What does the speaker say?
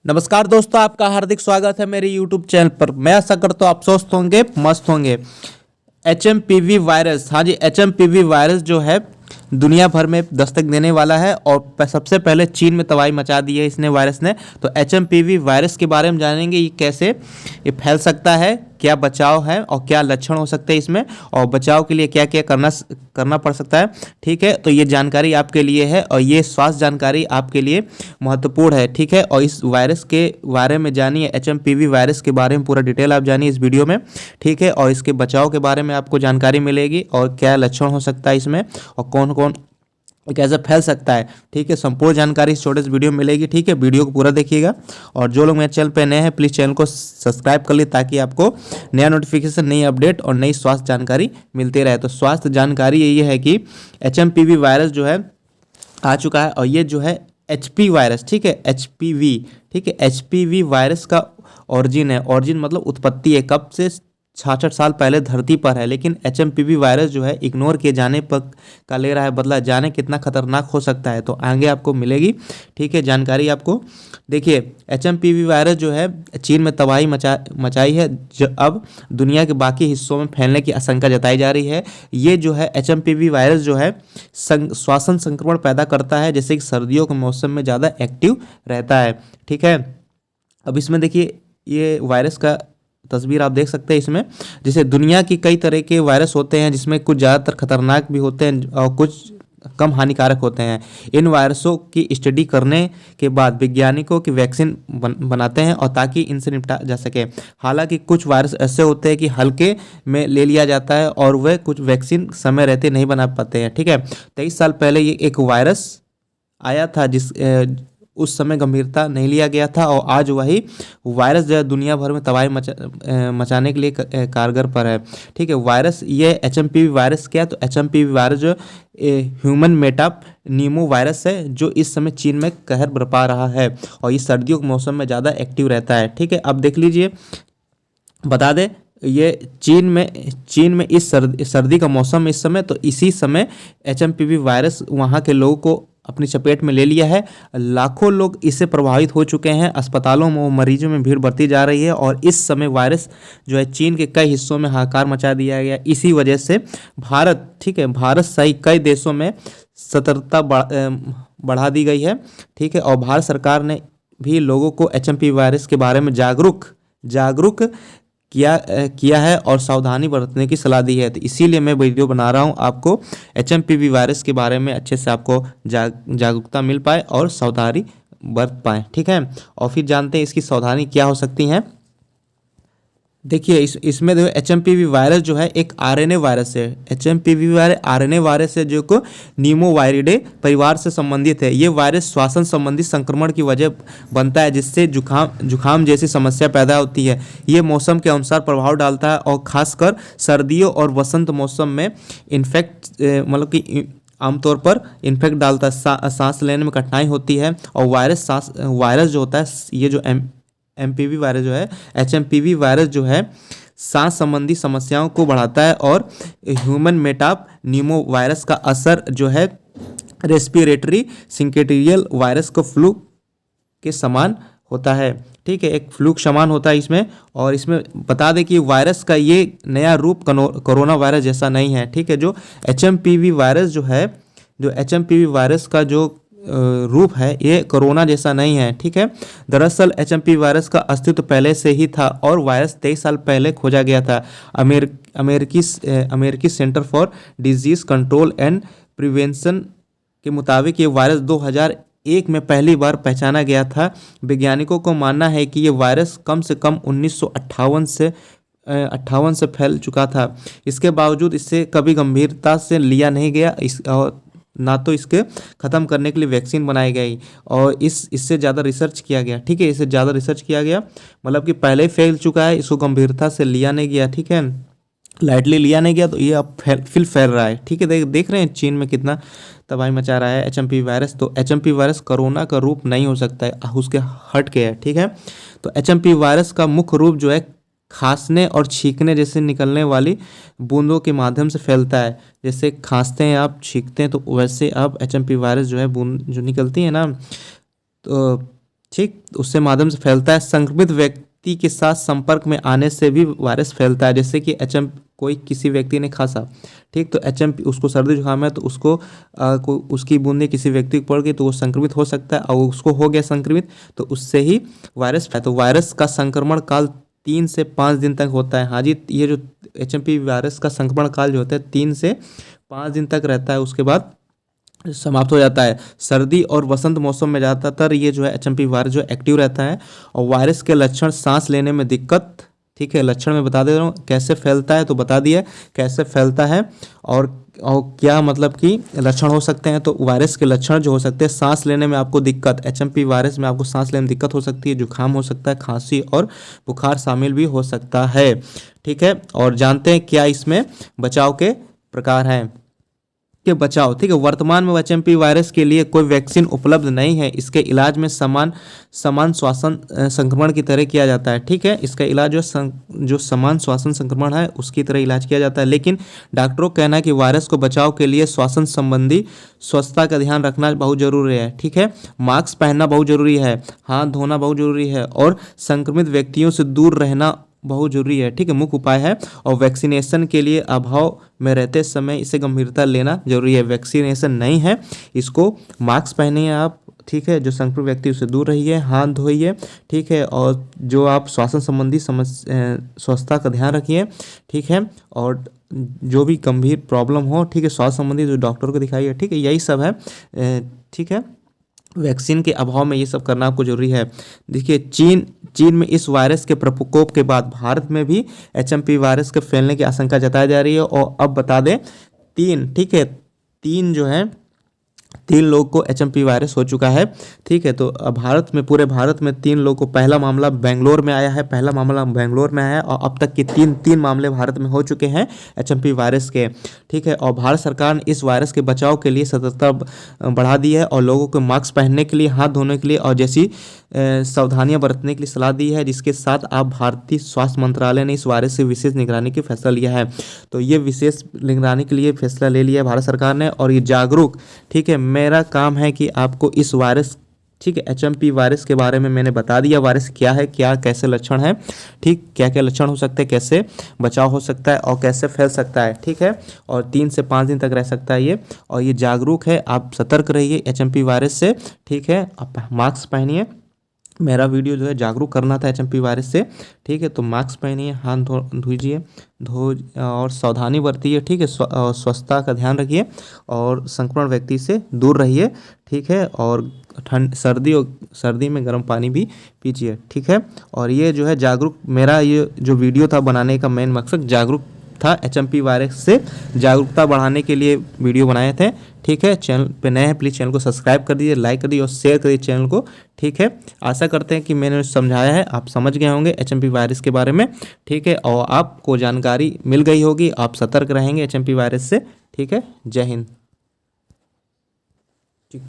नमस्कार दोस्तों, आपका हार्दिक स्वागत है मेरे YouTube चैनल पर। मैं आशा करता हूँ आप स्वस्थ होंगे, मस्त होंगे। HMPV वायरस, हाँ जी, HMPV वायरस जो है दुनिया भर में दस्तक देने वाला है और सबसे पहले चीन में तबाही मचा दी है इसने वायरस ने। तो HMPV वायरस के बारे में जानेंगे, ये कैसे ये फैल सकता है, क्या बचाव है और क्या लक्षण हो सकते हैं इसमें, और बचाव के लिए क्या क्या करना पड़ सकता है। ठीक है, तो ये जानकारी आपके लिए है और ये स्वास्थ्य जानकारी आपके लिए महत्वपूर्ण है। ठीक है, और इस वायरस के बारे में जानिए, HMPV वायरस के बारे में पूरा डिटेल आप जानिए इस वीडियो में। ठीक है, और इसके बचाव के बारे में आपको जानकारी मिलेगी और क्या लक्षण हो सकता है इसमें और कौन कौन कैसे फैल सकता है। ठीक है, संपूर्ण जानकारी इस छोटे से वीडियो में मिलेगी। ठीक है, वीडियो को पूरा देखिएगा और जो लोग मेरे चैनल पे नए हैं प्लीज़ चैनल को सब्सक्राइब कर लीजिए ताकि आपको नया नोटिफिकेशन, नई अपडेट और नई स्वास्थ्य जानकारी मिलती रहे। तो स्वास्थ्य जानकारी ये है कि HMPV वायरस जो है आ चुका है और ये जो है HP वायरस, ठीक है, HPV, ठीक है, HPV वायरस का ऑरिजिन है। ऑरिजिन मतलब उत्पत्ति है, कब से 66 साल पहले धरती पर है। लेकिन HMPV वायरस जो है इग्नोर किए जाने पर का ले रहा है बदला। जाने कितना खतरनाक हो सकता है, तो आगे आपको मिलेगी। ठीक है, जानकारी आपको। देखिए, HMPV वायरस जो है चीन में तबाही मचाई है, जो अब दुनिया के बाकी हिस्सों में फैलने की आशंका जताई जा रही है। ये जो है HMPV वायरस जो है श्वसन संक्रमण पैदा करता है, जैसे कि सर्दियों के मौसम में ज़्यादा एक्टिव रहता है। ठीक है, अब इसमें देखिए ये वायरस का तस्वीर आप देख सकते हैं इसमें। जैसे दुनिया की कई तरह के वायरस होते हैं जिसमें कुछ ज़्यादातर खतरनाक भी होते हैं और कुछ कम हानिकारक होते हैं। इन वायरसों की स्टडी करने के बाद वैज्ञानिकों की वैक्सीन बनाते हैं और ताकि इनसे निपटा जा सके। हालांकि कुछ वायरस ऐसे होते हैं कि हल्के में ले लिया जाता है और वह कुछ वैक्सीन समय रहते नहीं बना पाते हैं। ठीक है, 23 साल पहले ये एक वायरस आया था उस समय गंभीरता नहीं लिया गया था और आज वही वायरस जो है दुनिया भर में तबाही मचाने के लिए कारगर पर है। ठीक है, वायरस ये HMPV वायरस क्या है, तो HMPV वायरस जो ह्यूमन मेटाप नीमो वायरस है जो इस समय चीन में कहर बरपा रहा है और ये सर्दियों के मौसम में ज़्यादा एक्टिव रहता है। ठीक है, अब देख लीजिए, बता दें ये चीन में इस सर्दी का मौसम इस समय, तो इसी समय HMPV वायरस वहाँ के लोगों को अपनी चपेट में ले लिया है। लाखों लोग इससे प्रभावित हो चुके हैं। अस्पतालों में मरीजों में भीड़ बढ़ती जा रही है और इस समय वायरस जो है चीन के कई हिस्सों में हाहाकार मचा दिया गया। इसी वजह से भारत, ठीक है, भारत सहित कई देशों में सतर्कता बढ़ा दी गई है। ठीक है, और भारत सरकार ने भी लोगों को HMPV वायरस के बारे में जागरूक किया है और सावधानी बरतने की सलाह दी है। तो इसीलिए मैं वीडियो बना रहा हूं आपको HMPV वायरस के बारे में अच्छे से आपको जागरूकता मिल पाए और सावधानी बरत पाए। ठीक है, और फिर जानते हैं इसकी सावधानी क्या हो सकती हैं। देखिए इसमें जो HMPV वायरस जो है एक RNA वायरस है। HMPV वायरस RNA वायरस है जो को नीमोवायरिडे परिवार से संबंधित है। ये वायरस श्वसन संबंधी संक्रमण की वजह बनता है जिससे जुखाम जैसी समस्या पैदा होती है। ये मौसम के अनुसार प्रभाव डालता है और खासकर सर्दियों और वसंत मौसम में मतलब कि आमतौर पर इन्फेक्ट डालता है, सांस लेने में कठिनाई होती है और वायरस जो होता है, ये जो MPV वायरस जो है HMPV वायरस जो है सांस संबंधी समस्याओं को बढ़ाता है और ह्यूमन मेटाप नीमो वायरस का असर जो है रेस्पिरेटरी सिंकेटिरियल वायरस को फ्लू के समान होता है। ठीक है, एक फ्लू समान होता है इसमें। और इसमें बता दें कि वायरस का ये नया रूप कोरोना वायरस जैसा नहीं है। ठीक है, जो HMPV वायरस जो है, जो HMPV वायरस का जो रूप है ये कोरोना जैसा नहीं है। ठीक है, दरअसल HMPV वायरस का अस्तित्व पहले से ही था और वायरस 23 साल पहले खोजा गया था। अमेरिकी centre for disease control and prevention के मुताबिक ये वायरस 2001 में पहली बार पहचाना गया था। वैज्ञानिकों को मानना है कि ये वायरस कम से कम 1958 से फैल चुका था। इसके बावजूद इससे कभी गंभीरता से लिया नहीं गया और ना तो इसके ख़त्म करने के लिए वैक्सीन बनाई गई और इससे ज़्यादा रिसर्च किया गया। ठीक है, इससे ज़्यादा रिसर्च किया गया, मतलब कि पहले ही फैल चुका है, इसको गंभीरता से लिया नहीं गया। ठीक है, लाइटली लिया नहीं गया, तो ये अब फिर फैल रहा है। ठीक है, देख रहे हैं चीन में कितना तबाही मचा रहा है HMPV वायरस। तो HMPV वायरस कोरोना का रूप नहीं हो सकता है, उसके हट के है। ठीक है, तो HMPV वायरस का मुख्य रूप जो है खांसने और छींकने जैसे निकलने वाली बूंदों के माध्यम से फैलता है। जैसे खांसते हैं आप, छींकते हैं, तो वैसे आप HMPV वायरस जो है बूंद जो निकलती है ना, तो ठीक, उससे माध्यम से फैलता है। संक्रमित व्यक्ति के साथ संपर्क में आने से भी वायरस फैलता है, जैसे कि एचएम कोई किसी व्यक्ति ने खांसा, ठीक, तो एचएम उसको सर्दी जुकाम है तो उसको उसकी बूंदें किसी व्यक्ति को पड़ गई तो वो संक्रमित हो सकता है, और उसको हो गया संक्रमित तो उससे ही वायरस तो वायरस का संक्रमण काल 3 से 5 दिन तक होता है। हाँ जी, ये जो एचएमपी वायरस का संक्रमण काल जो होता है 3 से 5 दिन तक रहता है, उसके बाद समाप्त हो जाता है। सर्दी और वसंत मौसम में ज़्यादातर ये जो है एचएमपी वायरस जो एक्टिव रहता है। और वायरस के लक्षण सांस लेने में दिक्कत, ठीक है, लक्षण मैं बता दे रहा हूँ। कैसे फैलता है तो बता दिया कैसे फैलता है, और क्या मतलब कि लक्षण हो सकते हैं। तो वायरस के लक्षण जो हो सकते हैं, सांस लेने में आपको दिक्कत, एचएमपी वायरस में आपको सांस लेने में दिक्कत हो सकती है, जुकाम हो सकता है, खांसी और बुखार शामिल भी हो सकता है, ठीक है। और जानते हैं क्या इसमें बचाव के प्रकार हैं के बचाव, ठीक है। वर्तमान में एचएमपी वायरस के लिए कोई वैक्सीन उपलब्ध नहीं है। इसके इलाज में समान श्वसन संक्रमण की तरह किया जाता है, ठीक है। इसका इलाज जो समान श्वसन संक्रमण है उसकी तरह इलाज किया जाता है, लेकिन डॉक्टरों का कहना है कि वायरस को बचाव के लिए श्वसन संबंधी स्वच्छता का ध्यान रखना बहुत जरूरी है, ठीक है। मास्क पहनना बहुत जरूरी है, हाथ धोना बहुत जरूरी है, और संक्रमित व्यक्तियों से दूर रहना बहुत जरूरी है, ठीक है, मुख्य उपाय है। और वैक्सीनेशन के लिए अभाव में रहते समय इसे गंभीरता लेना जरूरी है। वैक्सीनेशन नहीं है, इसको मास्क पहनिए आप, ठीक है, जो संक्रमित व्यक्ति उससे दूर रहिए, हाथ धोइए, ठीक है, और जो आप श्वसन संबंधी स्वच्छता का ध्यान रखिए, ठीक है। और जो भी गंभीर प्रॉब्लम हो, ठीक है, स्वास्थ्य संबंधी जो डॉक्टर को दिखाइए, ठीक है, यही सब है, ठीक है। वैक्सीन के अभाव में ये सब करना आपको जरूरी है। देखिए चीन में इस वायरस के प्रकोप के बाद भारत में भी एचएमपी वायरस के फैलने की आशंका जताई जा रही है। और अब बता दें ठीक है, जो है 3 लोग को एचएमपी वायरस हो चुका है, ठीक है। तो भारत में, पूरे भारत में 3 लोग को, पहला मामला बेंगलोर में आया है, और अब तक के तीन मामले भारत में हो चुके हैं एचएमपी वायरस के, ठीक है। और भारत सरकार ने इस वायरस के बचाव के लिए सतर्कता बढ़ा दी है और लोगों को मास्क पहनने के लिए, हाथ धोने के लिए और जैसी सावधानियां बरतने के लिए सलाह दी है, जिसके साथ आप भारतीय स्वास्थ्य मंत्रालय ने इस वायरस से विशेष निगरानी की फैसला लिया है। तो ये विशेष निगरानी के लिए फैसला ले लिया है भारत सरकार ने, और ये जागरूक, ठीक है, मेरा काम है कि आपको इस वायरस, ठीक है, एचएमपी वायरस के बारे में मैंने बता दिया, वायरस क्या है, क्या कैसे लक्षण है, ठीक, क्या क्या लक्षण हो सकते हैं, कैसे बचाव हो सकता है और कैसे फैल सकता है, ठीक है। और 3 से 5 दिन तक रह सकता है ये, और ये जागरूक है, आप सतर्क रहिए एचएमपी वायरस से, ठीक है। आप मास्क पहनिए, मेरा वीडियो जो है जागरूक करना था एचएमपी वायरस से, ठीक है। तो मास्क पहनिए, हाथ धोइए और सावधानी बरतिए, ठीक है, स्वच्छता का ध्यान रखिए और संक्रमण व्यक्ति से दूर रहिए, ठीक है। और सर्दी में गर्म पानी भी पीजिए, ठीक है। और ये जो है जागरूक, मेरा ये जो वीडियो था बनाने का मेन मकसद जागरूक था, एचएमपी वायरस से जागरूकता बढ़ाने के लिए वीडियो बनाए थे, ठीक है। चैनल पे नए हैं प्लीज़ चैनल को सब्सक्राइब कर दीजिए, लाइक कर दीजिए और शेयर कर दीजिए चैनल को, ठीक है। आशा करते हैं कि मैंने समझाया है आप समझ गए होंगे एचएमपी वायरस के बारे में, ठीक है, और आपको जानकारी मिल गई होगी, आप सतर्क रहेंगे एचएमपी वायरस से, ठीक है। जय हिंद।